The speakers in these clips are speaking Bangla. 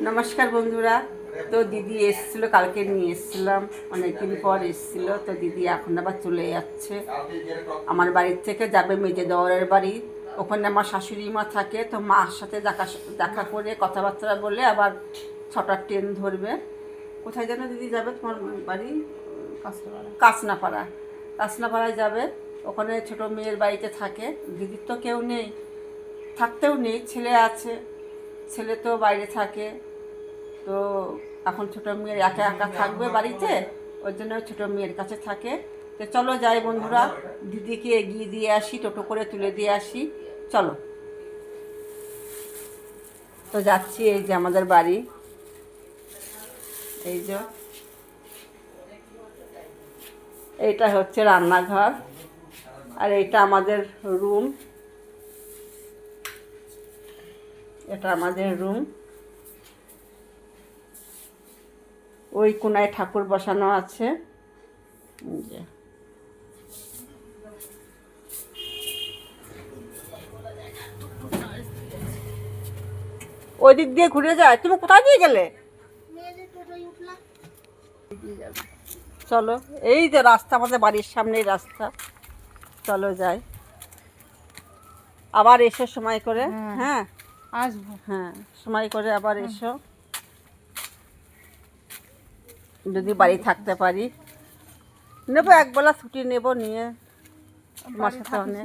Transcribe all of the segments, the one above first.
নমস্কার বন্ধুরা। তো দিদি এসেছিল, কালকে নিয়ে এসেছিলাম, অনেকদিন পর এসেছিল। তো দিদি এখন আবার চলে যাচ্ছে আমার বাড়ির থেকে, যাবে মেজে দেওয়ারের বাড়ি। ওখানে আমার শাশুড়ি মা থাকে, তো মার সাথে দেখা করে কথাবার্তা বলে আবার 6টার ট্রেন ধরবে। কোথায় যেন দিদি যাবে তোমার বাড়ি? কাঁচনাপাড়া। কাঁচনাপাড়ায় যাবে, ওখানে ছোট মেয়ের বাড়িতে থাকে। দিদির তো কেউ নেই, থাকতেও নেই, ছেলে আছে, ছেলে তো বাইরে থাকে। তো এখন ছোটো মেয়ের একা একা থাকবে বাড়িতে, ওই জন্য ছোটো মেয়ের কাছে থাকে। তো চলো যাই বন্ধুরা, দিদিকে এগিয়ে দিয়ে আসি, টোটো করে তুলে দিয়ে আসি, চলো। তো যাচ্ছি, এই যে আমাদের বাড়ি, এই যে এইটা হচ্ছে রান্নাঘর, আর এইটা আমাদের রুম, এটা আমাদের রুম। ওই কোনায় ঠাকুর বসানো আছে, যে ওই দিক দিয়ে ঘুরে যায়। তুমি কোথায় দিয়ে গেলে? চলো, এই যে রাস্তা, আমাদের বাড়ির সামনেই রাস্তা, চলো যাই। আবার এসো সময় করে। হ্যাঁ আসবো। হ্যাঁ, সময় করে আবার এসো, যদি বাড়ি থাকতে পারি। নেবো একবেলা ছুটি নেবো, নিয়ে তোমার সাথে অনেক।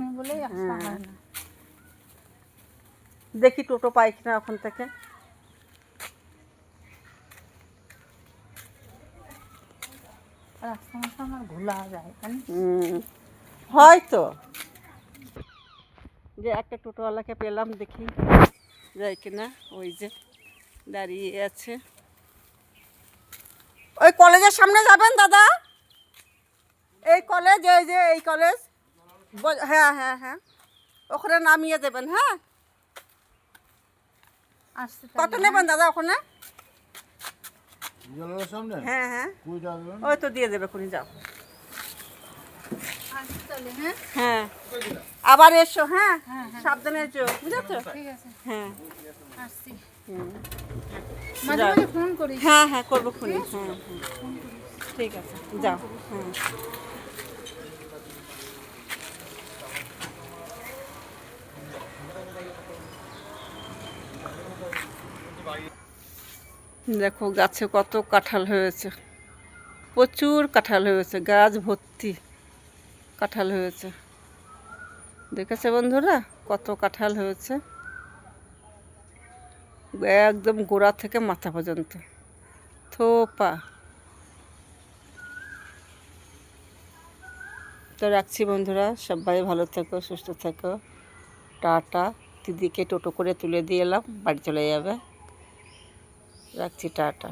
হ্যাঁ, দেখি টোটো পাই কিনা ওখান থেকে। রাস্তা আমার ঘোলা যায়, হয়তো যে একটা টোটোওয়ালাকে পেলাম, দেখি যায় কিনা। ওই যে দাঁড়িয়ে আছে, ওই কলেজের সামনে যাবেন দাদা? এই কলেজ, এই যে এই কলেজ, হ্যাঁ হ্যাঁ হ্যাঁ, ওখানে নামিয়ে দেবেন। হ্যাঁ, কত নেবেন দাদা ওখানে? হ্যাঁ হ্যাঁ, ওই তো দিয়ে দেবে, খুনি যাও। হ্যাঁ, আবার এসো। হ্যাঁ, সাবধানে এসো, বুঝেছো? হ্যাঁ, ফোন করি। হ্যাঁ হ্যাঁ, করবো খুনি। হ্যাঁ হ্যাঁ, ঠিক আছে, যাও। হ্যাঁ, দেখো গাছে কত কাঁঠাল হয়েছে, প্রচুর কাঁঠাল হয়েছে, গাছ ভর্তি কাঁঠাল হয়েছে। দেখেছে বন্ধুরা, কত কাঁঠাল হয়েছে, একদম গোড়া থেকে মাথা পর্যন্ত থোপা। তো রাখছি বন্ধুরা, সবাই ভালো থেকো, সুস্থ থেকো, টাটা। দিদিকে টোটো করে তুলে দিয়ে এলাম, বাড়ি চলে যাবে। রাখছি, টাটা।